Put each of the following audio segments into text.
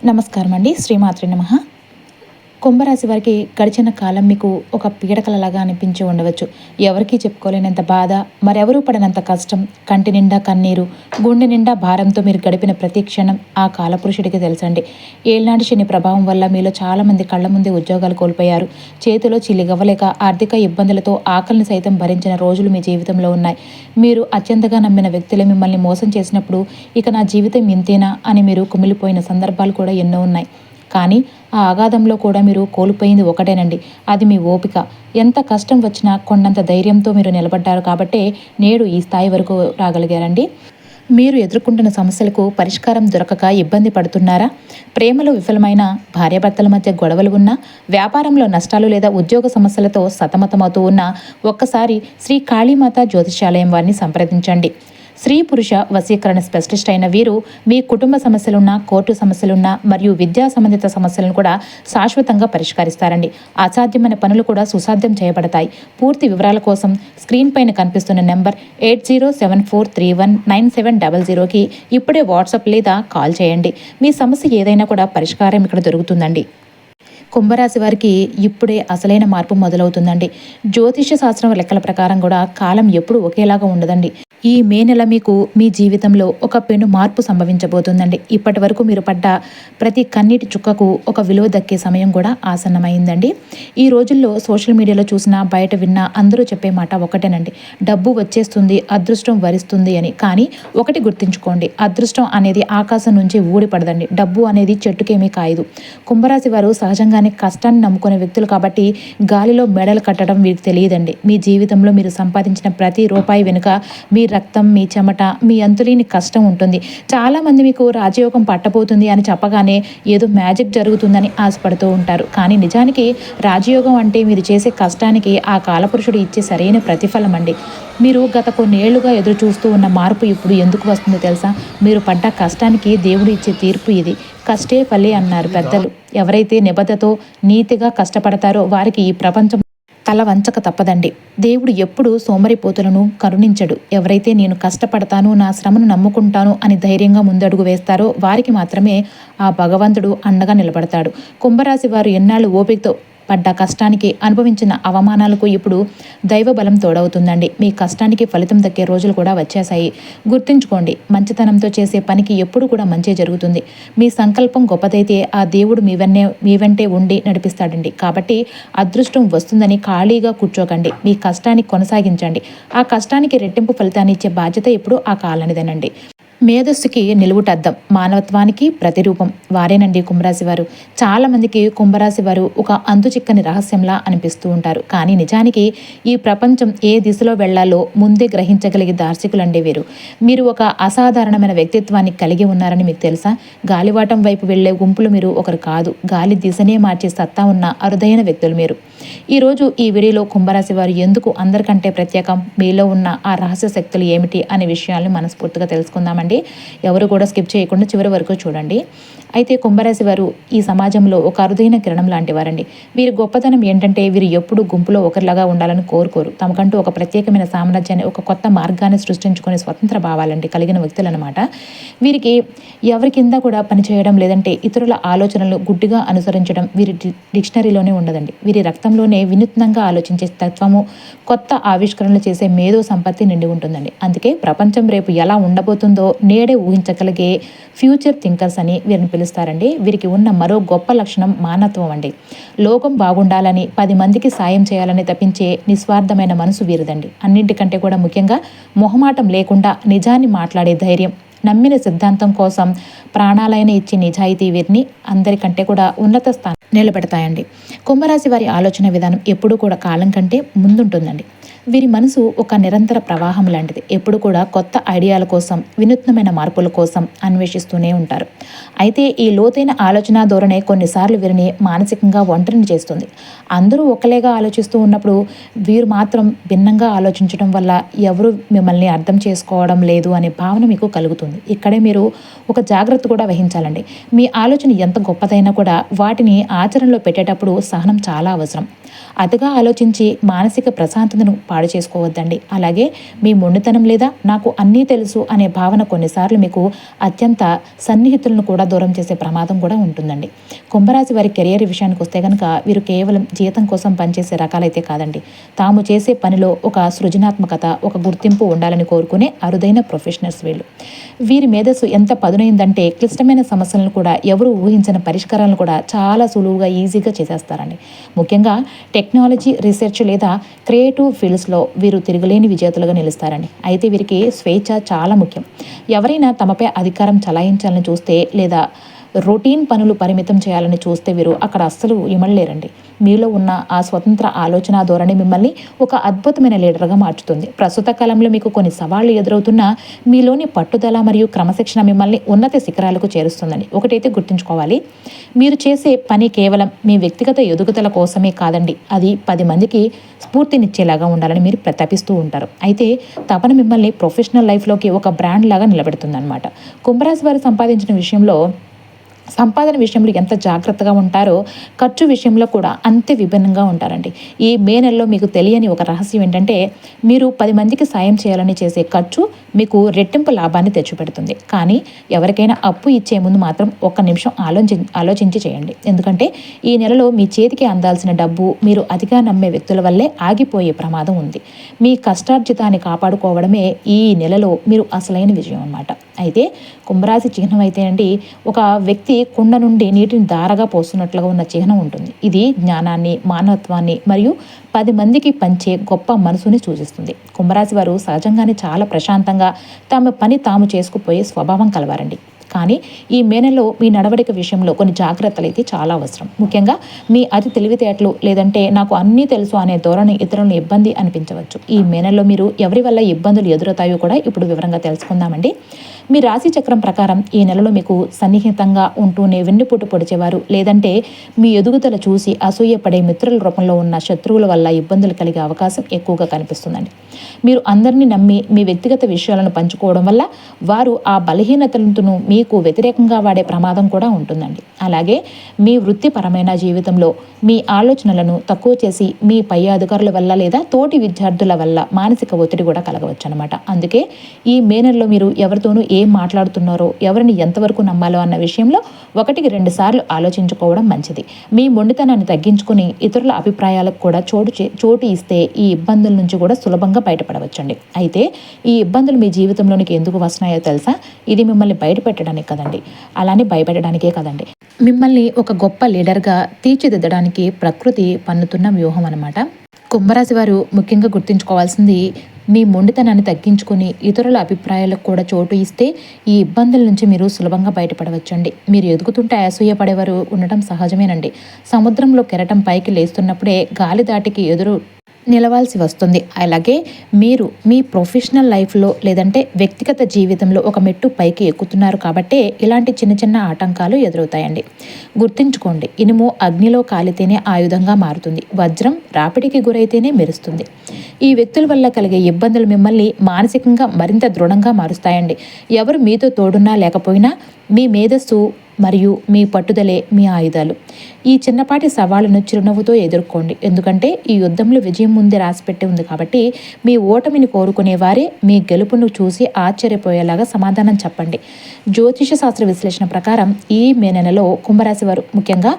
నమస్కారం అండి. శ్రీమాత్రే నమః. కుంభరాశి వారికి గడిచిన కాలం మీకు ఒక పీడకలలాగా అనిపించి ఉండవచ్చు. ఎవరికీ చెప్పుకోలేనంత బాధ, మరెవరూ పడినంత కష్టం, కంటి నిండా కన్నీరు, గుండె నిండా భారంతో మీరు గడిపిన ప్రతి క్షణం ఆ కాలపురుషుడికి తెలుసండి. ఏళ్నాటి శని ప్రభావం వల్ల మీలో చాలామంది కళ్ల ముందే ఉద్యోగాలు కోల్పోయారు. చేతిలో చిల్లిగవ్వలేక ఆర్థిక ఇబ్బందులతో ఆకలిని సైతం భరించిన రోజులు మీ జీవితంలో ఉన్నాయి. మీరు అత్యంతగా నమ్మిన వ్యక్తులే మిమ్మల్ని మోసం చేసినప్పుడు ఇక నా జీవితం ఇంతేనా అని మీరు కుమిలిపోయిన సందర్భాలు కూడా ఎన్నో ఉన్నాయి. కానీ ఆ అగాధంలో కూడా మీరు కోల్పోయింది ఒకటేనండి, అది మీ ఓపిక. ఎంత కష్టం వచ్చినా కొండంత ధైర్యంతో మీరు నిలబడ్డారు కాబట్టే నేడు ఈ స్థాయి వరకు రాగలిగారండి. మీరు ఎదుర్కొంటున్న సమస్యలకు పరిష్కారం దొరకక ఇబ్బంది పడుతున్నారా? ప్రేమలో విఫలమైన, భార్యాభర్తల మధ్య గొడవలు ఉన్నా, వ్యాపారంలో నష్టాలు లేదా ఉద్యోగ సమస్యలతో సతమతమవుతూ ఉన్నా ఒక్కసారి శ్రీ కాళీమాత జ్యోతిష్యాలయం వారిని సంప్రదించండి. స్త్రీ పురుష వశీకరణ స్పెషలిస్ట్ అయిన వీరు మీ కుటుంబ సమస్యలున్న, కోర్టు సమస్యలున్న మరియు విద్యా సంబంధిత సమస్యలను కూడా శాశ్వతంగా పరిష్కరిస్తారండి. అసాధ్యమైన పనులు కూడా సుసాధ్యం చేయబడతాయి. పూర్తి వివరాల కోసం స్క్రీన్ పైన కనిపిస్తున్న నెంబర్ 8074319700కి ఇప్పుడే వాట్సాప్ లేదా కాల్ చేయండి. మీ సమస్య ఏదైనా కూడా పరిష్కారం ఇక్కడ దొరుకుతుందండి. కుంభరాశి వారికి ఇప్పుడే అసలైన మార్పు మొదలవుతుందండి. జ్యోతిష్య శాస్త్రం లెక్కల ప్రకారం కూడా కాలం ఎప్పుడు ఒకేలాగా ఉండదండి. ఈ మే నెల మీకు మీ జీవితంలో ఒక పెను మార్పు సంభవించబోతుందండి. ఇప్పటి వరకు మీరు పడ్డ ప్రతి కన్నీటి చుక్కకు ఒక విలువ దక్కే సమయం కూడా ఆసన్నమైందండి. ఈ రోజుల్లో సోషల్ మీడియాలో చూసినా, బయట విన్నా అందరూ చెప్పే మాట ఒకటేనండి, డబ్బు వచ్చేస్తుంది, అదృష్టం వరిస్తుంది అని. కానీ ఒకటి గుర్తుంచుకోండి, అదృష్టం అనేది ఆకాశం నుంచి ఊడిపడదండి. డబ్బు అనేది చెట్టుకేమీ కాయదు. కుంభరాశి వారు సహజంగానే కష్టాన్ని నమ్ముకునే వ్యక్తులు కాబట్టి గాలిలో మెడలు కట్టడం వీరికి తెలియదండి. మీ జీవితంలో మీరు సంపాదించిన ప్రతి రూపాయి వెనుక మీ రక్తం, మీ చెమట, మీ అంతులేని కష్టం ఉంటుంది. చాలామంది మీకు రాజయోగం పట్టబోతుంది అని చెప్పగానే ఏదో మ్యాజిక్ జరుగుతుందని ఆశపడుతూ ఉంటారు. కానీ నిజానికి రాజయోగం అంటే మీరు చేసే కష్టానికి ఆ కాలపురుషుడు ఇచ్చే సరైన ప్రతిఫలం అండి. మీరు గత కొన్నేళ్లుగా ఎదురు చూస్తూ ఉన్న మార్పు ఇప్పుడు ఎందుకు వస్తుందో తెలుసా? మీరు పడ్డ కష్టానికి దేవుడు ఇచ్చే తీర్పు ఇది. కష్టే ఫలే అన్నారు పెద్దలు. ఎవరైతే నిబద్ధతో నీతిగా కష్టపడతారో వారికి ఈ ప్రపంచం తల వంచక తప్పదండి. దేవుడు ఎప్పుడు సోమరిపోతులను కరుణించడు. ఎవరైతే నేను కష్టపడతాను, నా శ్రమను నమ్ముకుంటాను అని ధైర్యంగా ముందడుగు వేస్తారో వారికి మాత్రమే ఆ భగవంతుడు అండగా నిలబడతాడు. కుంభరాశి వారు ఎన్నాళ్ళు ఓపికతో పడ్డ కష్టానికి, అనుభవించిన అవమానాలకు ఇప్పుడు దైవబలం తోడవుతుందండి. మీ కష్టానికి ఫలితం దక్కే రోజులు కూడా వచ్చేశాయి. గుర్తుంచుకోండి, మంచితనంతో చేసే పనికి ఎప్పుడు కూడా మంచి జరుగుతుంది. మీ సంకల్పం గొప్పదైతే ఆ దేవుడు మీ వెంటే ఉండి నడిపిస్తాడండి. కాబట్టి అదృష్టం వస్తుందని ఖాళీగా కూర్చోకండి. మీ కష్టాన్ని కొనసాగించండి. ఆ కష్టానికి రెట్టింపు ఫలితాన్ని ఇచ్చే బాధ్యత ఇప్పుడు ఆ కాలనిదేనండి. మేధస్సుకి నిలువుటద్దం, మానవత్వానికి ప్రతిరూపం వారేనండి కుంభరాశి వారు. చాలామందికి కుంభరాశి వారు ఒక అంతుచిక్కని రహస్యంలా అనిపిస్తూ ఉంటారు. కానీ నిజానికి ఈ ప్రపంచం ఏ దిశలో వెళ్లాలో ముందే గ్రహించగలిగే దార్శికులండి వీరు. మీరు ఒక అసాధారణమైన వ్యక్తిత్వాన్ని కలిగి ఉన్నారని మీకు తెలుసా? గాలివాటం వైపు వెళ్లే గుంపులు మీరు ఒకరు కాదు. గాలి దిశనే మార్చే సత్తా ఉన్న అరుదైన వ్యక్తులు మీరు. ఈరోజు ఈ వీడియోలో కుంభరాశి వారు ఎందుకు అందరికంటే ప్రత్యేకం, మీలో ఉన్న ఆ రహస్య శక్తులు ఏమిటి అనే విషయాలను మనస్ఫూర్తిగా తెలుసుకుందామండి. ఎవరు కూడా స్కిప్ చేయకుండా చివరి వరకు చూడండి. అయితే కుంభరాశి వారు ఈ సమాజంలో ఒక అరుదైన కిరణం లాంటి వారండి. వీరి గొప్పతనం ఏంటంటే వీరు ఎప్పుడు గుంపులో ఒకరిలాగా ఉండాలని కోరుకోరు. తమకంటూ ఒక ప్రత్యేకమైన సామ్రాజ్యాన్ని, ఒక కొత్త మార్గాన్ని సృష్టించుకునే స్వతంత్ర భావాలండి కలిగిన వ్యక్తులు అనమాట. వీరికి ఎవరి కింద కూడా పనిచేయడం, లేదంటే ఇతరుల ఆలోచనలు గుడ్డిగా అనుసరించడం వీరి డిక్షనరీలోనే ఉండదండి. వీరి రక్తంలోనే వినూత్నంగా ఆలోచించే తత్వము, కొత్త ఆవిష్కరణలు చేసే మేధో సంపత్తి నిండి ఉంటుందండి. అందుకే ప్రపంచం రేపు ఎలా ఉండబోతుందో నేడే ఊహించగలిగే ఫ్యూచర్ థింకర్స్ అని వీరిని పిలుస్తారండి. వీరికి ఉన్న మరో గొప్ప లక్షణం మానవత్వం అండి. లోకం బాగుండాలని, 10 మందికి సాయం చేయాలని తప్పించే నిస్వార్థమైన మనసు వీరిదండి. అన్నింటికంటే కూడా ముఖ్యంగా మొహమాటం లేకుండా నిజాన్ని మాట్లాడే ధైర్యం, నమ్మిన సిద్ధాంతం కోసం ప్రాణాలైన ఇచ్చే నిజాయితీ వీరిని అందరికంటే కూడా ఉన్నత స్థానం నిలబెడతాయండి. కుంభరాశి వారి ఆలోచన విధానం ఎప్పుడూ కూడా కాలం కంటే ముందుంటుందండి. వీరి మనసు ఒక నిరంతర ప్రవాహం లాంటిది. ఎప్పుడు కూడా కొత్త ఐడియాల కోసం, వినూత్నమైన మార్పుల కోసం అన్వేషిస్తూనే ఉంటారు. అయితే ఈ లోతైన ఆలోచన ధోరణే కొన్నిసార్లు వీరిని మానసికంగా ఒంటరిని చేస్తుంది. అందరూ ఒకలేగా ఆలోచిస్తూ ఉన్నప్పుడు వీరు మాత్రం భిన్నంగా ఆలోచించడం వల్ల ఎవరు మిమ్మల్ని అర్థం చేసుకోవడం లేదు అనే భావన మీకు కలుగుతుంది. అవుతుంది. ఇక్కడే మీరు ఒక జాగ్రత్త కూడా వహించాలండి. మీ ఆలోచన ఎంత గొప్పదైనా కూడా వాటిని ఆచరణలో పెట్టేటప్పుడు సహనం చాలా అవసరం. అతిగా ఆలోచించి మానసిక ప్రశాంతతను పాడు చేసుకోవద్దండి. అలాగే మీ మొండితనం లేదా నాకు అన్నీ తెలుసు అనే భావన కొన్నిసార్లు మీకు అత్యంత సన్నిహితులను కూడా దూరం చేసే ప్రమాదం కూడా ఉంటుందండి. కుంభరాశి వారి కెరియర్ విషయానికి వస్తే కనుక వీరు కేవలం జీతం కోసం పనిచేసే రకాలైతే కాదండి. తాము చేసే పనిలో ఒక సృజనాత్మకత, ఒక గుర్తింపు ఉండాలని కోరుకునే అరుదైన ప్రొఫెషనల్స్ వీళ్ళు. వీరి మేధస్సు ఎంత పదునైందంటే క్లిష్టమైన సమస్యలను కూడా ఎవరు ఊహించిన పరిష్కారాలను కూడా చాలా సులువుగా ఈజీగా చేసేస్తారండి. ముఖ్యంగా టెక్నాలజీ, రీసెర్చ్ లేదా క్రియేటివ్ ఫీల్డ్స్లో వీరు తిరగలేని విజేతలుగా నిలుస్తారండి. అయితే వీరికి స్వేచ్ఛ చాలా ముఖ్యం. ఎవరైనా తమపై అధికారం చలాయించాలని చూస్తే లేదా రొటీన్ పనులు పరిమితం చేయాలని చూస్తే వీరు అక్కడ అస్సలు ఇమడలేరండి. మీలో ఉన్న ఆ స్వతంత్ర ఆలోచన ధోరణి మిమ్మల్ని ఒక అద్భుతమైన లీడర్గా మార్చుతుంది. ప్రస్తుత కాలంలో మీకు కొన్ని సవాళ్లు ఎదురవుతున్నా మీలోని పట్టుదల మరియు క్రమశిక్షణ మిమ్మల్ని ఉన్నత శిఖరాలకు చేరుస్తుందండి. ఒకటైతే గుర్తుంచుకోవాలి, మీరు చేసే పని కేవలం మీ వ్యక్తిగత ఎదుగుదల కోసమే కాదండి, అది 10 మందికి స్ఫూర్తినిచ్చేలాగా ఉండాలని మీరు తపిస్తూ ఉంటారు. అయితే తపన మిమ్మల్ని ప్రొఫెషనల్ లైఫ్లోకి ఒక బ్రాండ్ లాగా నిలబెడుతుంది అనమాట. కుంభరాశి వారు సంపాదన విషయంలో ఎంత జాగ్రత్తగా ఉంటారో ఖర్చు విషయంలో కూడా అంతే విభిన్నంగా ఉంటారండి. ఈ మే నెలలో మీకు తెలియని ఒక రహస్యం ఏంటంటే మీరు 10 మందికి సాయం చేయాలని చేసే ఖర్చు మీకు రెట్టింపు లాభాన్ని తెచ్చిపెడుతుంది. కానీ ఎవరికైనా అప్పు ఇచ్చే ముందు మాత్రం ఒక్క నిమిషం ఆలోచించి చేయండి. ఎందుకంటే ఈ నెలలో మీ చేతికి అందాల్సిన డబ్బు మీరు అతిగా నమ్మే వ్యక్తుల వల్లే ఆగిపోయే ప్రమాదం ఉంది. మీ కష్టార్జితాన్ని కాపాడుకోవడమే ఈ నెలలో మీరు అసలైన విజయం అన్నమాట. అయితే కుంభరాశి చిహ్నం అయితే అండి, ఒక వ్యక్తి కుండ నుండి నీటిని ధారగా పోస్తున్నట్లుగా ఉన్న చిహ్నం ఉంటుంది. ఇది జ్ఞానాన్ని, మానవత్వాన్ని మరియు 10 మందికి పంచే గొప్ప మనసుని సూచిస్తుంది. కుంభరాశి వారు సహజంగానే చాలా ప్రశాంతంగా తమ పని తాము చేసుకుపోయే స్వభావం కలవారండి. కానీ ఈ మే నెలలో మీ నడవడిక విషయంలో కొన్ని జాగ్రత్తలు అయితే చాలా అవసరం. ముఖ్యంగా మీ అతి తెలివితేటలు లేదంటే నాకు అన్నీ తెలుసు అనే ధోరణి ఇతరులను ఇబ్బంది అనిపించవచ్చు. ఈ మే నెలలో మీరు ఎవరి వల్ల ఇబ్బందులు ఎదురవుతాయో కూడా ఇప్పుడు వివరంగా తెలుసుకుందామండి. మీ రాశి చక్రం ప్రకారం ఈ నెలలో మీకు సన్నిహితంగా ఉంటూనే వెన్నుపోటు పొడిచేవారు లేదంటే మీ ఎదుగుదల చూసి అసూయపడే మిత్రుల రూపంలో ఉన్న శత్రువుల వల్ల ఇబ్బందులు కలిగే అవకాశం ఎక్కువగా కనిపిస్తుందండి. మీరు అందరినీ నమ్మి మీ వ్యక్తిగత విషయాలను పంచుకోవడం వల్ల వారు ఆ బలహీనతలను మీకు వ్యతిరేకంగా వాడే ప్రమాదం కూడా ఉంటుందండి. అలాగే మీ వృత్తిపరమైన జీవితంలో మీ ఆలోచనలను తక్కువ చేసి మీ పై అధికారుల వల్ల లేదా తోటి విద్యార్థుల వల్ల మానసిక ఒత్తిడి కూడా కలగవచ్చు అనమాట. అందుకే ఈ మే నెలలో మీరు ఎవరితోనూ ఏం మాట్లాడుతున్నారో, ఎవరిని ఎంతవరకు నమ్మాలో అన్న విషయంలో 1-2 సార్లు ఆలోచించుకోవడం మంచిది. మీ మొండితనాన్ని తగ్గించుకుని ఇతరుల అభిప్రాయాలకు కూడా చోటు ఇస్తే ఈ ఇబ్బందుల నుంచి కూడా సులభంగా బయటపడవచ్చండి. అయితే ఈ ఇబ్బందులు మీ జీవితంలోనికి ఎందుకు వస్తున్నాయో తెలుసా? ఇది మిమ్మల్ని బయటపెట్టడానికి కదండి, అలానే భయపెట్టడానికే కదండి. మిమ్మల్ని ఒక గొప్ప లీడర్గా తీర్చిదిద్దడానికి ప్రకృతి పన్నుతున్న వ్యూహం అన్నమాట. కుంభరాశి వారు ముఖ్యంగా గుర్తుంచుకోవాల్సింది, మీ మొండితనాన్ని తగ్గించుకొని ఇతరుల అభిప్రాయాలకు కూడా చోటు ఇస్తే ఈ ఇబ్బందుల నుంచి మీరు సులభంగా బయటపడవచ్చండి. మీరు ఎదుగుతుంటే అసూయపడేవారు ఉండటం సహజమేనండి. సముద్రంలో కెరటం పైకి లేస్తున్నప్పుడే గాలి దాటికి ఎదురు నిలవాల్సి వస్తుంది. అలాగే మీరు మీ ప్రొఫెషనల్ లైఫ్లో లేదంటే వ్యక్తిగత జీవితంలో ఒక మెట్టు పైకి ఎక్కుతున్నారు కాబట్టే ఇలాంటి చిన్న చిన్న ఆటంకాలు ఎదురవుతాయండి. గుర్తుంచుకోండి, ఇనుము అగ్నిలో కాలితేనే ఆయుధంగా మారుతుంది, వజ్రం రాపిడికి గురైతేనే మెరుస్తుంది. ఈ వ్యక్తుల వల్ల కలిగే ఇబ్బందులు మిమ్మల్ని మానసికంగా మరింత దృఢంగా మారుస్తాయండి. ఎవరు మీతో తోడున్నా లేకపోయినా మీ మేధస్సు మరియు మీ పట్టుదలే మీ ఆయుధాలు. ఈ చిన్నపాటి సవాళ్ళను చిరునవ్వుతో ఎదుర్కోండి. ఎందుకంటే ఈ యుద్ధంలో విజయం ముందే రాసిపెట్టి ఉంది కాబట్టి మీ ఓటమిని కోరుకునే వారే మీ గెలుపును చూసి ఆశ్చర్యపోయేలాగా సమాధానం చెప్పండి. జ్యోతిష శాస్త్ర విశ్లేషణ ప్రకారం ఈ మే నెలలో కుంభరాశి వారు ముఖ్యంగా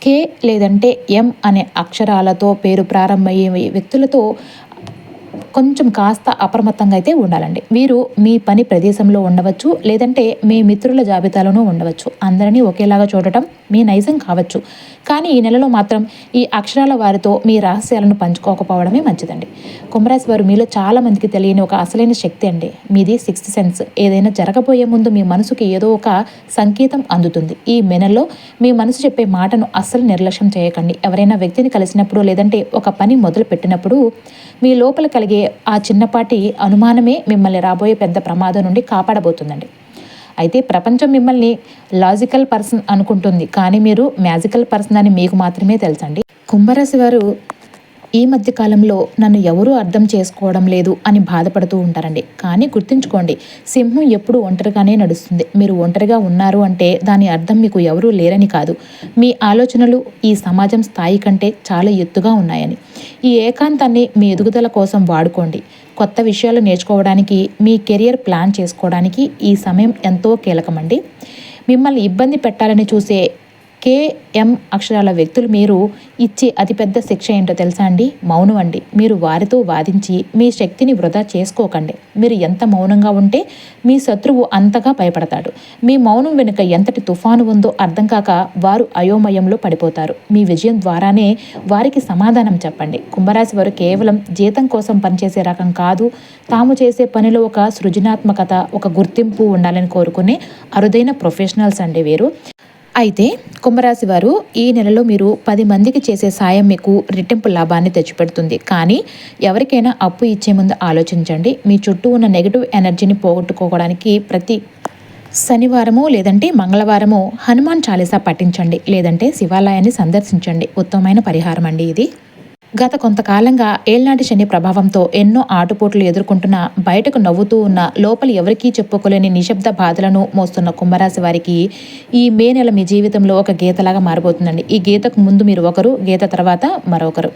కే లేదంటే ఎం అనే అక్షరాలతో పేరు ప్రారంభమయ్యే వ్యక్తులతో కొంచెం కాస్త అప్రమత్తంగా అయితే ఉండాలండి. వీరు మీ పని ప్రదేశంలో ఉండవచ్చు లేదంటే మీ మిత్రుల జాబితాలోనూ ఉండవచ్చు. అందరినీ ఒకేలాగా చూడటం మీ నైజం కావచ్చు. కానీ ఈ నెలలో మాత్రం ఈ అక్షరాల వారితో మీ రహస్యాలను పంచుకోకపోవడమే మంచిదండి. కుంభరాశి వారు మీలో చాలా మందికి తెలియని ఒక అసలైన శక్తి అండి. మీది 6th సెన్స్. ఏదైనా జరగబోయే ముందు మీ మనసుకి ఏదో ఒక సంకేతం అందుతుంది. ఈ నెలలో మీ మనసు చెప్పే మాటను అస్సలు నిర్లక్ష్యం చేయకండి. ఎవరైనా వ్యక్తిని కలిసినప్పుడు లేదంటే ఒక పని మొదలు పెట్టినప్పుడు మీ లోపల కలిగే ఆ చిన్నపాటి అనుమానమే మిమ్మల్ని రాబోయే పెద్ద ప్రమాదం నుండి కాపాడబోతుందండి. అయితే ప్రపంచం మిమ్మల్ని లాజికల్ పర్సన్ అనుకుంటుంది, కానీ మీరు మ్యాజికల్ పర్సన్ అని మీకు మాత్రమే తెలుసండి. కుంభరాశి వారు ఈ మధ్య కాలంలో నన్ను ఎవరూ అర్థం చేసుకోవడం లేదు అని బాధపడుతూ ఉంటారండి. కానీ గుర్తుంచుకోండి, సింహం ఎప్పుడు ఒంటరిగానే నడుస్తుంది. మీరు ఒంటరిగా ఉన్నారు అంటే దాని అర్థం మీకు ఎవరూ లేరని కాదు. మీ ఆలోచనలు ఈ సమాజం స్థాయి కంటే చాలా ఎత్తుగా ఉన్నాయని. ఈ ఏకాంతాన్ని మీ ఎదుగుదల కోసం వాడుకోండి. కొత్త విషయాలు నేర్చుకోవడానికి, మీ కెరియర్ ప్లాన్ చేసుకోవడానికి ఈ సమయం ఎంతో కీలకమండి. మిమ్మల్ని ఇబ్బంది పెట్టాలని చూసే కేఎం అక్షరాల వ్యక్తులు మీరు ఇచ్చే అతిపెద్ద శిక్ష ఏంటో తెలుసా అండి? మౌనం అండి. మీరు వారితో వాదించి మీ శక్తిని వృధా చేసుకోకండి. మీరు ఎంత మౌనంగా ఉంటే మీ శత్రువు అంతగా భయపడతాడు. మీ మౌనం వెనుక ఎంతటి తుఫాను ఉందో అర్థం కాక వారు అయోమయంలో పడిపోతారు. మీ విజయం ద్వారానే వారికి సమాధానం చెప్పండి. కుంభరాశి వారు కేవలం జీతం కోసం పనిచేసే రకం కాదు. తాము చేసే పనిలో ఒక సృజనాత్మకత, ఒక గుర్తింపు ఉండాలని కోరుకునే అరుదైన ప్రొఫెషనల్స్ అండి వీరు. అయితే కుంభరాశి వారు ఈ నెలలో మీరు 10 మందికి చేసే సాయం మీకు రెట్టింపు లాభాన్ని తెచ్చిపెడుతుంది. కానీ ఎవరికైనా అప్పు ఇచ్చే ముందు ఆలోచించండి. మీ చుట్టూ ఉన్న నెగిటివ్ ఎనర్జీని పోగొట్టుకోవడానికి ప్రతి శనివారము లేదంటే మంగళవారము హనుమాన్ చాలీసా పఠించండి, లేదంటే శివాలయాన్ని సందర్శించండి. ఉత్తమమైన పరిహారం అండి ఇది. గత కొంతకాలంగా ఏళ్నాటి శని ప్రభావంతో ఎన్నో ఆటుపోట్లు ఎదుర్కొంటున్న, బయటకు నవ్వుతూ ఉన్న, లోపలి ఎవరికీ చెప్పుకోలేని నిశ్శబ్ద బాధలను మోస్తున్న కుంభరాశి వారికి ఈ మే నెల మీ జీవితంలో ఒక గీతలాగా మారబోతుందండి. ఈ గీతకు ముందు మీరు ఒకరు, గీత తర్వాత మరొకరు.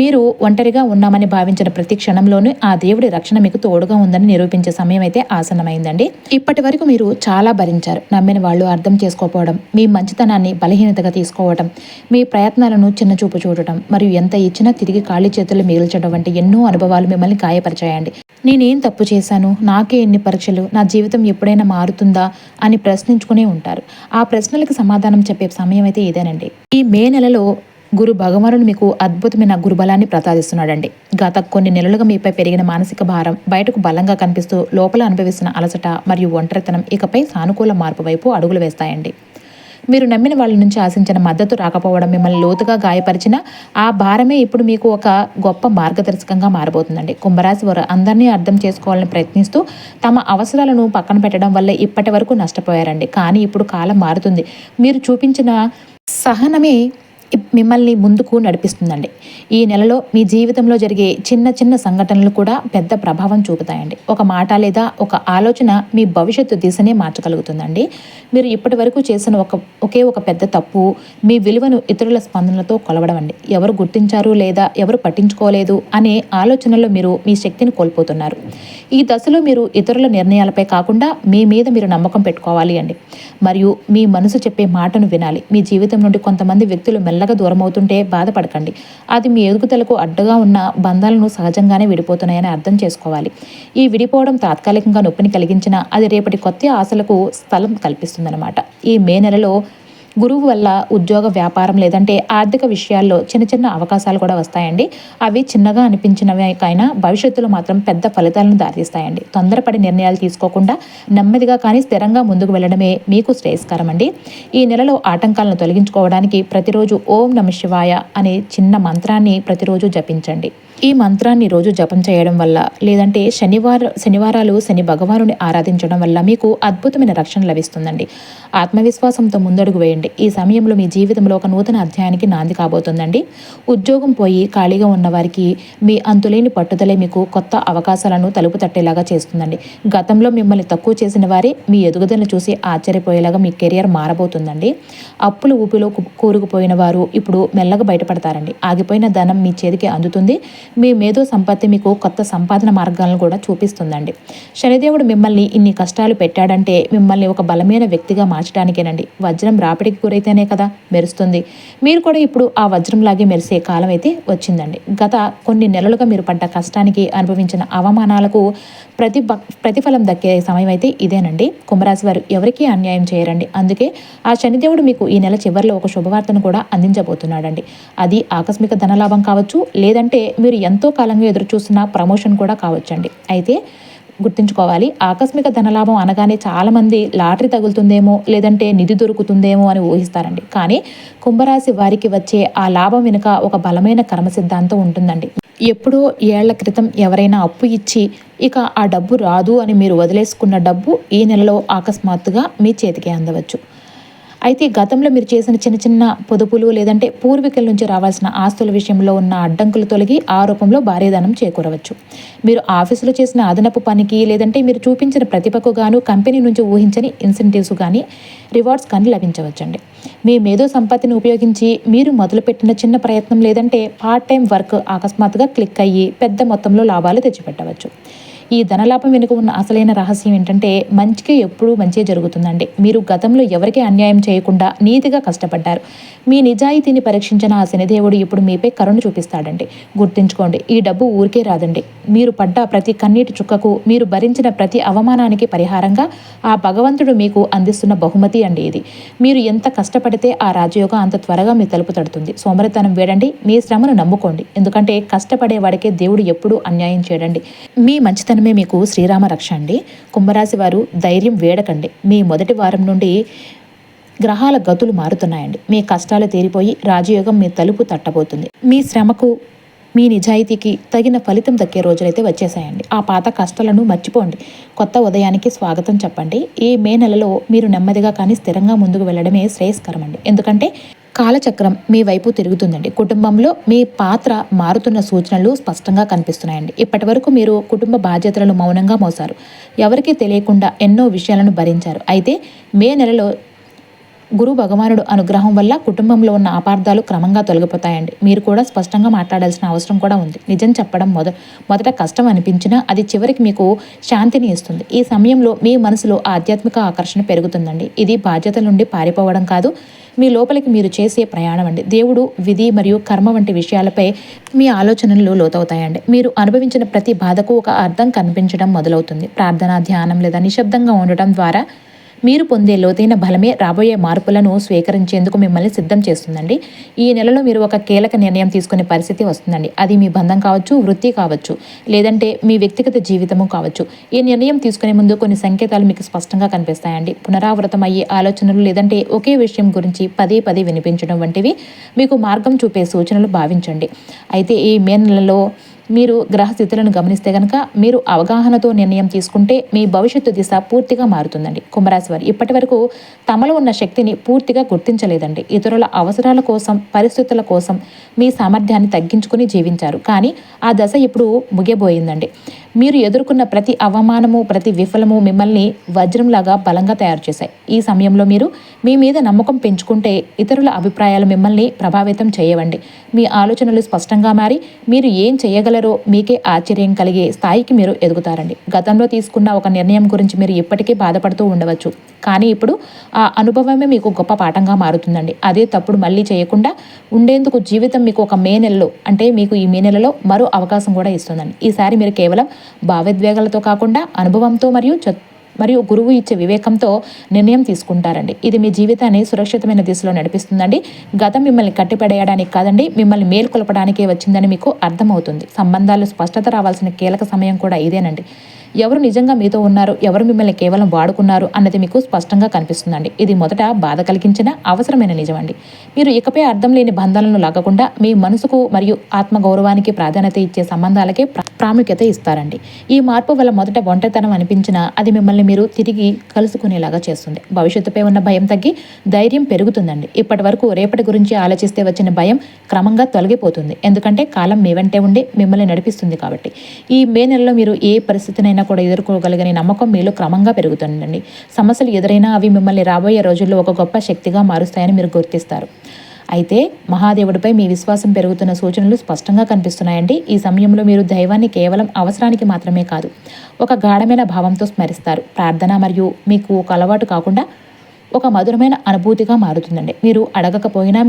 మీరు ఒంటరిగా ఉన్నామని భావించిన ప్రతి క్షణంలోనూ ఆ దేవుడి రక్షణ మీకు తోడుగా ఉందని నిరూపించే సమయం అయితే ఆసన్నమైందండి. ఇప్పటి వరకు మీరు చాలా భరించారు. నమ్మిన వాళ్ళు అర్థం చేసుకోకపోవడం, మీ మంచితనాన్ని బలహీనతగా తీసుకోవడం, మీ ప్రయత్నాలను చిన్నచూపు చూడటం, మరియు ఎంత ఇచ్చినా తిరిగి ఖాళీ చేతులు మిగిల్చడం వంటి ఎన్నో అనుభవాలు మిమ్మల్ని గాయపరిచాయండి. నేనేం తప్పు చేశాను, నాకే ఎన్ని పరీక్షలు, నా జీవితం ఎప్పుడైనా మారుతుందా అని ప్రశ్నించుకునే ఉంటారు. ఆ ప్రశ్నలకు సమాధానం చెప్పే సమయం అయితే ఇదేనండి. ఈ మే నెలలో గురు భగవానుడు మీకు అద్భుతమైన గురుబలాన్ని ప్రసాదిస్తున్నాడండి. గత కొన్ని నెలలుగా మీపై పెరిగిన మానసిక భారం బయటకు బలంగా కనిపిస్తూ లోపల అనుభవిస్తున్న అలసట మరియు ఒంటరితనం ఇకపై సానుకూల మార్పు వైపు అడుగులు వేస్తాయండి. మీరు నమ్మిన వాళ్ళ నుంచి ఆశించిన మద్దతు రాకపోవడం మిమ్మల్ని లోతుగా గాయపరిచిన ఆ భారమే ఇప్పుడు మీకు ఒక గొప్ప మార్గదర్శకంగా మారబోతుందండి. కుంభరాశి వారు అందరినీ అర్థం చేసుకోవాలని ప్రయత్నిస్తూ తమ అవసరాలను పక్కన పెట్టడం వల్ల ఇప్పటి వరకు నష్టపోయారండి. కానీ ఇప్పుడు కాలం మారుతుంది. మీరు చూపించిన సహనమే మిమ్మల్ని ముందుకు నడిపిస్తుందండి. ఈ నెలలో మీ జీవితంలో జరిగే చిన్న చిన్న సంఘటనలు కూడా పెద్ద ప్రభావం చూపుతాయండి. ఒక మాట లేదా ఒక ఆలోచన మీ భవిష్యత్తు దిశనే మార్చగలుగుతుందండి. మీరు ఇప్పటి వరకు చేసిన ఒకే ఒక పెద్ద తప్పు మీ విలువను ఇతరుల స్పందనలతో కొలవడం అండి. ఎవరు గుర్తించారు లేదా ఎవరు పట్టించుకోలేదు అనే ఆలోచనలో మీరు మీ శక్తిని కోల్పోతున్నారు. ఈ దశలో మీరు ఇతరుల నిర్ణయాలపై కాకుండా మీ మీద మీరు నమ్మకం పెట్టుకోవాలి అండి. మరియు మీ మనసు చెప్పే మాటను వినాలి. మీ జీవితం నుండి కొంతమంది వ్యక్తులు మెల్లగా దూరం అవుతుంటే బాధపడకండి. అది మీ ఎదుగుదలకు అడ్డుగా ఉన్న బంధాలను సహజంగానే విడిపోతున్నాయని అర్థం చేసుకోవాలి. ఈ విడిపోవడం తాత్కాలికంగా నొప్పిని కలిగించినా అది రేపటి కొత్త ఆశలకు స్థలం కల్పిస్తుందన్నమాట. ఈ మే నెలలో గురువు వల్ల ఉద్యోగ, వ్యాపారం లేదంటే ఆర్థిక విషయాల్లో చిన్న చిన్న అవకాశాలు కూడా వస్తాయండి. అవి చిన్నగా అనిపించినవికైనా భవిష్యత్తులో మాత్రం పెద్ద ఫలితాలను దారితీస్తాయండి. తొందరపడి నిర్ణయాలు తీసుకోకుండా నెమ్మదిగా కానీ స్థిరంగా ముందుకు వెళ్ళడమే మీకు శ్రేయస్కరం అండి. ఈ నెలలో ఆటంకాలను తొలగించుకోవడానికి ప్రతిరోజు ఓం నమః శివాయ అనే చిన్న మంత్రాన్ని ప్రతిరోజు జపించండి. ఈ మంత్రాన్ని రోజు జపం చేయడం వల్ల లేదంటే శనివారాలు శని భగవానుని ఆరాధించడం వల్ల మీకు అద్భుతమైన రక్షణ లభిస్తుందండి. ఆత్మవిశ్వాసంతో ముందడుగు వేయండి. ఈ సమయంలో మీ జీవితంలో ఒక నూతన అధ్యాయానికి నాంది కాబోతుందండి. ఉద్యోగం పోయి ఖాళీగా ఉన్న వారికి మీ అంతులేని పట్టుదలే మీకు కొత్త అవకాశాలను తలుపు తట్టేలాగా చేస్తుందండి. గతంలో మిమ్మల్ని తక్కువ చేసిన వారే మీ ఎదుగుదలను చూసి ఆశ్చర్యపోయేలాగా మీ కెరియర్ మారబోతుందండి. అప్పులు ఊపిలో కూరుకుపోయిన వారు ఇప్పుడు మెల్లగా బయటపడతారండి. ఆగిపోయిన ధనం మీ చేతికి అందుతుంది. మీ మేధో సంపత్తి మీకు కొత్త సంపాదన మార్గాలను కూడా చూపిస్తుందండి. శనిదేవుడు మిమ్మల్ని ఇన్ని కష్టాలు పెట్టాడంటే మిమ్మల్ని ఒక బలమైన వ్యక్తిగా మార్చడానికేనండి. వజ్రం రాపిడికి గురైతేనే కదా మెరుస్తుంది. మీరు కూడా ఇప్పుడు ఆ వజ్రంలాగే మెరిసే కాలం అయితే వచ్చిందండి. గత కొన్ని నెలలుగా మీరు పడ్డ కష్టానికి, అనుభవించిన అవమానాలకు ప్రతిఫలం దక్కే సమయం అయితే ఇదేనండి. కుంభరాశి వారు ఎవరికీ అన్యాయం చేయరండి. అందుకే ఆ శనిదేవుడు మీకు ఈ నెల చివరిలో ఒక శుభవార్తను కూడా అందించబోతున్నాడండి. అది ఆకస్మిక ధనలాభం కావచ్చు, లేదంటే మీరు ఎంతో కాలంగా ఎదురు చూస్తున్న ప్రమోషన్ కూడా కావచ్చండి. అయితే గుర్తుంచుకోవాలి, ఆకస్మిక ధనలాభం అనగానే చాలామంది లాటరీ తగులుతుందేమో లేదంటే నిధి దొరుకుతుందేమో అని ఊహిస్తారండి. కానీ కుంభరాశి వారికి వచ్చే ఆ లాభం వెనుక ఒక బలమైన కర్మ సిద్ధాంతం ఉంటుందండి. ఎప్పుడో ఏళ్ల క్రితం ఎవరైనా అప్పు ఇచ్చి ఇక ఆ డబ్బు రాదు అని మీరు వదిలేసుకున్న డబ్బు ఈ నెలలో అకస్మాత్తుగా మీ చేతికి అందవచ్చు. అయితే గతంలో మీరు చేసిన చిన్న చిన్న పొదుపులు లేదంటే పూర్వీకుల నుంచి రావాల్సిన ఆస్తుల విషయంలో ఉన్న అడ్డంకులు తొలగి ఆ రూపంలో భారీ ధనం చేకూరవచ్చు. మీరు ఆఫీసులో చేసిన అదనపు పనికి లేదంటే మీరు చూపించిన ప్రతిభకు గాను కంపెనీ నుంచి ఊహించని ఇన్సెంటివ్స్ కానీ రివార్డ్స్ కానీ లభించవచ్చండి. మీ మేధో సంపత్తిని ఉపయోగించి మీరు మొదలుపెట్టిన చిన్న ప్రయత్నం లేదంటే పార్ట్ టైం వర్క్ అకస్మాత్తుగా క్లిక్ అయ్యి పెద్ద మొత్తంలో లాభాలు తెచ్చిపెట్టవచ్చు. ఈ ధనలాభం వెనుక ఉన్న అసలైన రహస్యం ఏంటంటే మంచికి ఎప్పుడూ మంచి జరుగుతుందండి. మీరు గతంలో ఎవరికీ అన్యాయం చేయకుండా నీతిగా కష్టపడ్డారు. మీ నిజాయితీని పరీక్షించిన ఆ శనిదేవుడు ఇప్పుడు మీపై కరుణ చూపిస్తాడండి. గుర్తుంచుకోండి, ఈ డబ్బు ఊరికే రాదండి. మీరు పడ్డ ప్రతి కన్నీటి చుక్కకు, మీరు భరించిన ప్రతి అవమానానికి పరిహారంగా ఆ భగవంతుడు మీకు అందిస్తున్న బహుమతి అండి ఇది. మీరు ఎంత కష్టపడితే ఆ రాజయోగం అంత త్వరగా మీ తలుపు తడుతుంది. సోమరితనం వేడండి, మీ శ్రమను నమ్ముకోండి. ఎందుకంటే కష్టపడే వాడికే దేవుడు ఎప్పుడూ అన్యాయం చేయడండి. మీ మంచితనమే మీకు శ్రీరామ రక్ష అండి. కుంభరాశి వారు ధైర్యం వేడకండి. మీ మొదటి వారం నుండి గ్రహాల గతులు మారుతున్నాయండి. మీ కష్టాలు తీరిపోయి రాజయోగం మీ తలుపు తట్టబోతుంది. మీ శ్రమకు మీ నిజాయితీకి తగిన ఫలితం దక్కే రోజులైతే వచ్చేసాయండి. ఆ పాత కష్టాలను మర్చిపోండి. కొత్త ఉదయానికి స్వాగతం చెప్పండి. ఈ మే నెలలో మీరు నెమ్మదిగా కానీ స్థిరంగా ముందుకు వెళ్ళడమే శ్రేయస్కరం అండి. ఎందుకంటే కాలచక్రం మీ వైపు తిరుగుతుందండి. కుటుంబంలో మీ పాత్ర మారుతున్న సూచనలు స్పష్టంగా కనిపిస్తున్నాయండి. ఇప్పటి వరకు మీరు కుటుంబ బాధ్యతలను మౌనంగా మోసారు. ఎవరికీ తెలియకుండా ఎన్నో విషయాలను భరించారు. అయితే మే నెలలో గురు భగవానుడు అనుగ్రహం వల్ల కుటుంబంలో ఉన్న అపార్థాలు క్రమంగా తొలగిపోతాయండి. మీరు కూడా స్పష్టంగా మాట్లాడాల్సిన అవసరం కూడా ఉంది. నిజం చెప్పడం మొదట కష్టం అనిపించినా అది చివరికి మీకు శాంతిని ఇస్తుంది. ఈ సమయంలో మీ మనసులో ఆధ్యాత్మిక ఆకర్షణ పెరుగుతుందండి. ఇది బాధ్యతల నుండి పారిపోవడం కాదు, మీ లోపలికి మీరు చేసే ప్రయాణం అండి. దేవుడు, విధి మరియు కర్మ వంటి విషయాలపై మీ ఆలోచనలు లోతవుతాయండి. మీరు అనుభవించిన ప్రతి బాధకు ఒక అర్థం కనిపించడం మొదలవుతుంది. ప్రార్థన, ధ్యానం లేదా నిశ్శబ్దంగా ఉండటం ద్వారా మీరు పొందే లోతైన బలమే రాబోయే మార్పులను స్వీకరించేందుకు మిమ్మల్ని సిద్ధం చేస్తుందండి. ఈ నెలలో మీరు ఒక కీలక నిర్ణయం తీసుకునే పరిస్థితి వస్తుందండి. అది మీ బంధం కావచ్చు, వృత్తి కావచ్చు, లేదంటే మీ వ్యక్తిగత జీవితము కావచ్చు. ఈ నిర్ణయం తీసుకునే ముందు కొన్ని సంకేతాలు మీకు స్పష్టంగా కనిపిస్తాయండి. పునరావృతం అయ్యే ఆలోచనలు లేదంటే ఒకే విషయం గురించి పదే పదే వినిపించడం వంటివి మీకు మార్గం చూపే సూచనలు భావించండి. అయితే ఈ మే నెలలో మీరు గ్రహస్థితులను గమనిస్తే కనుక మీరు అవగాహనతో నిర్ణయం తీసుకుంటే మీ భవిష్యత్తు దిశ పూర్తిగా మారుతుందండి. కుంభరాశి వారు ఇప్పటి వరకు తమలో ఉన్న శక్తిని పూర్తిగా గుర్తించలేదండి. ఇతరుల అవసరాల కోసం, పరిస్థితుల కోసం మీ సామర్థ్యాన్ని తగ్గించుకుని జీవించారు. కానీ ఆ దశ ఇప్పుడు ముగియబోయిందండి. మీరు ఎదుర్కొన్న ప్రతి అవమానము, ప్రతి విఫలము మిమ్మల్ని వజ్రంలాగా బలంగా తయారు చేశాయి. ఈ సమయంలో మీరు మీ మీద నమ్మకం పెంచుకుంటే ఇతరుల అభిప్రాయాలు మిమ్మల్ని ప్రభావితం చేయవండి. మీ ఆలోచనలు స్పష్టంగా మారి మీరు ఏం చేయగలరో మీకే ఆశ్చర్యం కలిగే స్థాయికి మీరు ఎదుగుతారండి. గతంలో తీసుకున్న ఒక నిర్ణయం గురించి మీరు ఇప్పటికీ బాధపడుతూ ఉండవచ్చు. కానీ ఇప్పుడు ఆ అనుభవమే మీకు గొప్ప పాఠంగా మారుతుందండి. అదే తప్పుడు మళ్ళీ చేయకుండా ఉండేందుకు జీవితం మీకు ఒక మే నెలలో అంటే మీకు ఈ మే నెలలో మరో అవకాశం కూడా ఇస్తుందండి. ఈసారి మీరు కేవలం భావోద్వేగాలతో కాకుండా అనుభవంతో మరియు గురువు ఇచ్చే వివేకంతో నిర్ణయం తీసుకుంటారండి. ఇది మీ జీవితాన్ని సురక్షితమైన దిశలో నడిపిస్తుందండి. గతం మిమ్మల్ని కట్టిపడేయడానికి కాదండి, మిమ్మల్ని మేల్కొల్పడానికే వచ్చిందని మీకు అర్థమవుతుంది. సంబంధాలు స్పష్టత రావాల్సిన కీలక సమయం కూడా ఇదేనండి. ఎవరు నిజంగా మీతో ఉన్నారు, ఎవరు మిమ్మల్ని కేవలం వాడుకున్నారు అన్నది మీకు స్పష్టంగా కనిపిస్తుందండి. ఇది మొదట బాధ కలిగించిన అవసరమైన నిజమండి. మీరు ఇకపై అర్థం లేని బంధాలను లాగకుండా మీ మనసుకు మరియు ఆత్మగౌరవానికి ప్రాధాన్యత ఇచ్చే సంబంధాలకే ప్రాముఖ్యత ఇస్తారండి. ఈ మార్పు వల్ల మొదట ఒంటరితనం అనిపించినా అది మిమ్మల్ని మీరు తిరిగి కలుసుకునేలాగా చేస్తుంది. భవిష్యత్తుపై ఉన్న భయం తగ్గి ధైర్యం పెరుగుతుందండి. ఇప్పటి వరకు రేపటి గురించి ఆలోచిస్తే వచ్చిన భయం క్రమంగా తొలగిపోతుంది. ఎందుకంటే కాలం మీ వెంటే ఉండి మిమ్మల్ని నడిపిస్తుంది కాబట్టి. ఈ మే నెలలో మీరు ఏ పరిస్థితినైనా కూడా ఎదుర్కోగలిగిన నమ్మకం మీలో క్రమంగా పెరుగుతుందండి. సమస్యలు ఎదురైనా అవి మిమ్మల్ని రాబోయే రోజుల్లో ఒక గొప్ప శక్తిగా మారుస్తాయని మీరు గుర్తిస్తారు. అయితే మహాదేవుడిపై మీ విశ్వాసం పెరుగుతున్న సూచనలు స్పష్టంగా కనిపిస్తున్నాయండి. ఈ సమయంలో మీరు దైవాన్ని కేవలం అవసరానికి మాత్రమే కాదు, ఒక గాఢమైన భావంతో స్మరిస్తారు. ప్రార్థన మరియు మీకు ఒక అలవాటు కాకుండా ఒక మధురమైన అనుభూతిగా మారుతుందండి. మీరు అడగకపోయినా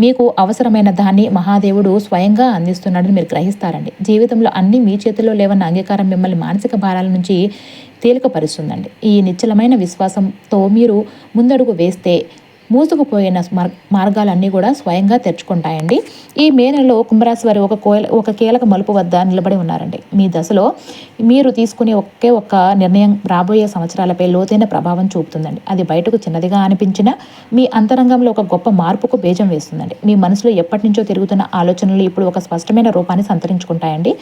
మీకు అవసరమైన దాన్ని మహాదేవుడు స్వయంగా అందిస్తున్నాడని మీరు గ్రహిస్తారండి. జీవితంలో అన్నీ మీ చేతిలో లేవన్న అంగీకారం మిమ్మల్ని మానసిక భారాల నుంచి తేలికపరుస్తుందండి. ఈ నిశ్చలమైన విశ్వాసంతో మీరు ముందడుగు వేస్తే మూసుకుపోయిన మార్గాలన్నీ కూడా స్వయంగా తెరుచుకుంటాయండి. ఈ మే నెలలో కుంభరాశి వారు ఒక కీలక మలుపు వద్ద నిలబడి ఉన్నారండి. మీ దశలో మీరు తీసుకునే ఒక్క నిర్ణయం రాబోయే సంవత్సరాలపై లోతైన ప్రభావం చూపుతుందండి. అది బయటకు చిన్నదిగా అనిపించినా మీ అంతరంగంలో ఒక గొప్ప మార్పుకు బీజం వేస్తుందండి. మీ మనసులో ఎప్పటి నుంచో తిరుగుతున్న ఆలోచనలు ఇప్పుడు ఒక స్పష్టమైన రూపాన్ని సంతరించుకుంటాయండి.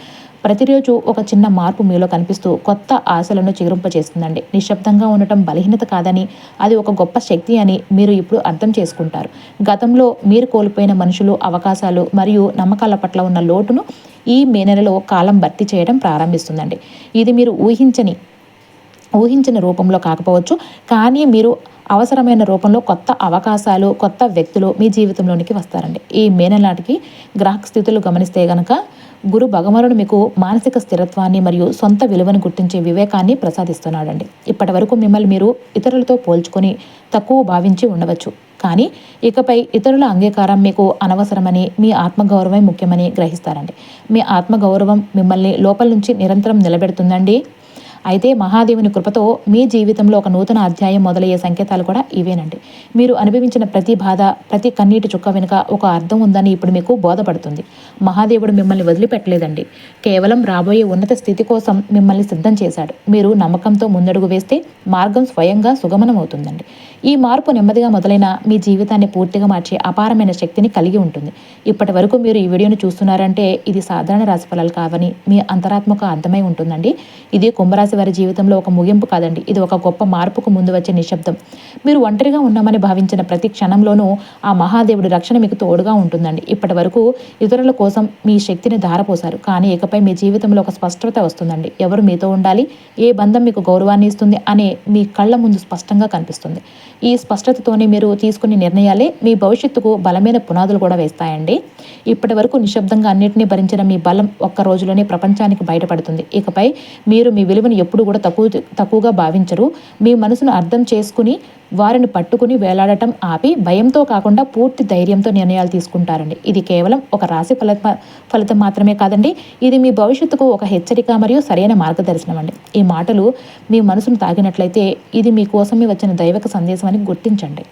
ప్రతిరోజు ఒక చిన్న మార్పు మీలో కనిపిస్తూ కొత్త ఆశలను చిగురింపచేస్తుందండి. నిశ్శబ్దంగా ఉండటం బలహీనత కాదని, అది ఒక గొప్ప శక్తి అని మీరు ఇప్పుడు అర్థం చేసుకుంటారు. గతంలో మీరు కోల్పోయిన మనుషులు, అవకాశాలు మరియు నమ్మకాల పట్ల ఉన్న లోటును ఈ మే నెలలో కాలం భర్తీ చేయడం ప్రారంభిస్తుందండి. ఇది మీరు ఊహించిన రూపంలో కాకపోవచ్చు, కానీ మీరు అవసరమైన రూపంలో కొత్త అవకాశాలు, కొత్త వ్యక్తులు మీ జీవితంలోనికి వస్తారండి. ఈ మే నెల నాటికి గ్రహ స్థితులు గమనిస్తే గనక గురు భగవానుడు మీకు మానసిక స్థిరత్వాన్ని మరియు సొంత విలువను గుర్తించే వివేకాన్ని ప్రసాదిస్తున్నాడండి. ఇప్పటి వరకు మిమ్మల్ని మీరు ఇతరులతో పోల్చుకొని తక్కువ భావించి ఉండవచ్చు, కానీ ఇకపై ఇతరుల అంగీకారం మీకు అనవసరమని, మీ ఆత్మగౌరవమే ముఖ్యమని గ్రహిస్తారండి. మీ ఆత్మగౌరవం మిమ్మల్ని లోపల నుంచి నిరంతరం నిలబెడుతుందండి. అయితే మహాదేవుని కృపతో మీ జీవితంలో ఒక నూతన అధ్యాయం మొదలయ్యే సంకేతాలు కూడా ఇవేనండి. మీరు అనుభవించిన ప్రతి బాధ, ప్రతి కన్నీటి చుక్క వెనుక ఒక అర్థం ఉందని ఇప్పుడు మీకు బోధపడుతుంది. మహాదేవుడు మిమ్మల్ని వదిలిపెట్టలేదండి. కేవలం రాబోయే ఉన్నత స్థితి కోసం మిమ్మల్ని సిద్ధం చేశాడు. మీరు నమ్మకంతో ముందడుగు వేస్తే మార్గం స్వయంగా సుగమనం అవుతుందండి. ఈ మార్పు నెమ్మదిగా మొదలైన మీ జీవితాన్ని పూర్తిగా మార్చే అపారమైన శక్తిని కలిగి ఉంటుంది. ఇప్పటి వరకు మీరు ఈ వీడియోను చూస్తున్నారంటే ఇది సాధారణ రాశి ఫలాలు కావని మీ అంతరాత్మక అర్థమై ఉంటుందండి. ఇది కుంభరాశి వారి జీవితంలో ఒక ముగింపు కాదండి, ఇది ఒక గొప్ప మార్పుకు ముందు వచ్చే నిశ్శబ్దం. మీరు ఒంటరిగా ఉన్నామని భావించిన ప్రతి క్షణంలోనూ ఆ మహాదేవుడి రక్షణ మీకు తోడుగా ఉంటుందండి. ఇప్పటి వరకు ఇతరుల కోసం మీ శక్తిని ధారపోశారు, కానీ ఇకపై మీ జీవితంలో ఒక స్పష్టత వస్తుందండి. ఎవరు మీతో ఉండాలి, ఏ బంధం మీకు గౌరవాన్ని ఇస్తుంది అనే మీ కళ్ళ ముందు స్పష్టంగా కనిపిస్తుంది. ఈ స్పష్టతతోనే మీరు తీసుకునే నిర్ణయాలే మీ భవిష్యత్తుకు బలమైన పునాదులు కూడా వేస్తాయండి. ఇప్పటి వరకు నిశ్శబ్దంగా అన్నింటినీ భరించిన మీ బలం ఒక్క రోజులోనే ప్రపంచానికి బయటపడుతుంది. ఇకపై మీరు మీ విలువను ఎప్పుడు కూడా తక్కువగా భావించరు. మీ మనసును అర్థం చేసుకుని వారిని పట్టుకుని వేలాడటం ఆపి భయంతో కాకుండా పూర్తి ధైర్యంతో నిర్ణయాలు తీసుకుంటారండి. ఇది కేవలం ఒక రాశి ఫలితం మాత్రమే కాదండి, ఇది మీ భవిష్యత్తుకు ఒక హెచ్చరిక మరియు సరైన మార్గదర్శనం అండి. ఈ మాటలు మీ మనసును తాకినట్లయితే ఇది మీకోసమే వచ్చిన దైవిక సందేశం అని గుర్తించండి.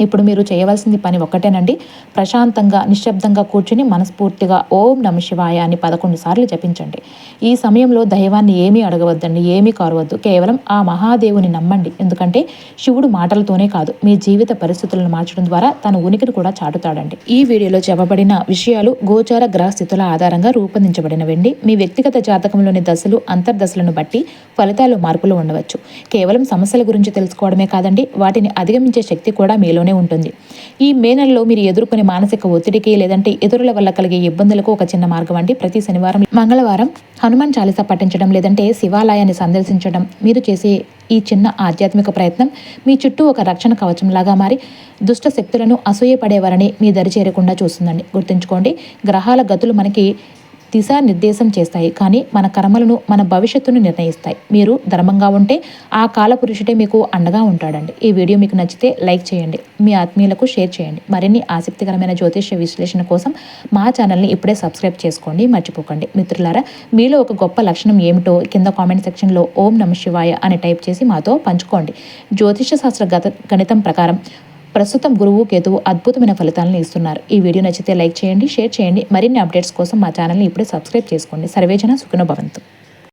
ఇప్పుడు మీరు చేయవలసింది పని ఒక్కటేనండి. ప్రశాంతంగా నిశ్శబ్దంగా కూర్చుని మనస్ఫూర్తిగా ఓం నమ శివాయ అని 11 సార్లు జపించండి. ఈ సమయంలో దైవాన్ని ఏమీ అడగవద్దండి, ఏమీ కోరవద్దు. కేవలం ఆ మహాదేవుని నమ్మండి. ఎందుకంటే శివుడు మాటలతోనే కాదు, మీ జీవిత పరిస్థితులను మార్చడం ద్వారా తన ఉనికిని కూడా చాటుతాడండి. ఈ వీడియోలో చెప్పబడిన విషయాలు గోచార గ్రహ స్థితుల ఆధారంగా రూపొందించబడినవండి. మీ వ్యక్తిగత జాతకంలోని దశలు, అంతర్దశలను బట్టి ఫలితాలు మార్పులు ఉండవచ్చు. కేవలం సమస్యల గురించి తెలుసుకోవడమే కాదండి, వాటిని అధిగమించే శక్తి కూడా మీలో ఉంటుంది. ఈ మే నెలలో మీరు ఎదుర్కొనే మానసిక ఒత్తిడికి లేదంటే ఇతరుల వల్ల కలిగే ఇబ్బందులకు ఒక చిన్న మార్గం అండి. ప్రతి శనివారం, మంగళవారం హనుమాన్ చాలీసా పఠించడం లేదంటే శివాలయాన్ని సందర్శించడం మీరు చేసే ఈ చిన్న ఆధ్యాత్మిక ప్రయత్నం మీ చుట్టూ ఒక రక్షణ కవచంలాగా మారి దుష్ట శక్తులను అసూయపడేవారని మీ దరి చేరకుండా చూస్తుందండి. గుర్తుంచుకోండి, గ్రహాల గతులు మనకి దిశానిర్దేశం చేస్తాయి, కానీ మన కర్మలను, మన భవిష్యత్తును నిర్ణయిస్తాయి. మీరు ధర్మంగా ఉంటే ఆ కాలపురుషుడే మీకు అండగా ఉంటాడండి. ఈ వీడియో మీకు నచ్చితే లైక్ చేయండి, మీ ఆత్మీయులకు షేర్ చేయండి. మరిన్ని ఆసక్తికరమైన జ్యోతిష్య విశ్లేషణ కోసం మా ఛానల్ని ఇప్పుడే సబ్స్క్రైబ్ చేసుకోండి, మర్చిపోకండి. మిత్రులారా, మీలో ఒక గొప్ప లక్షణం ఏమిటో కింద కామెంట్ సెక్షన్లో ఓం నమ శివాయ అని టైప్ చేసి మాతో పంచుకోండి. జ్యోతిష్య శాస్త్ర గణితం ప్రకారం ప్రస్తుతం గురువు, కేతువు అద్భుతమైన ఫలితాలను ఇస్తున్నారు. ఈ వీడియో నచ్చితే లైక్ చేయండి, షేర్ చేయండి. మరిన్ని అప్డేట్స్ కోసం మా ఛానల్ని ఇప్పుడే సబ్స్క్రైబ్ చేసుకోండి. సర్వేజన సుఖినో భవంతు.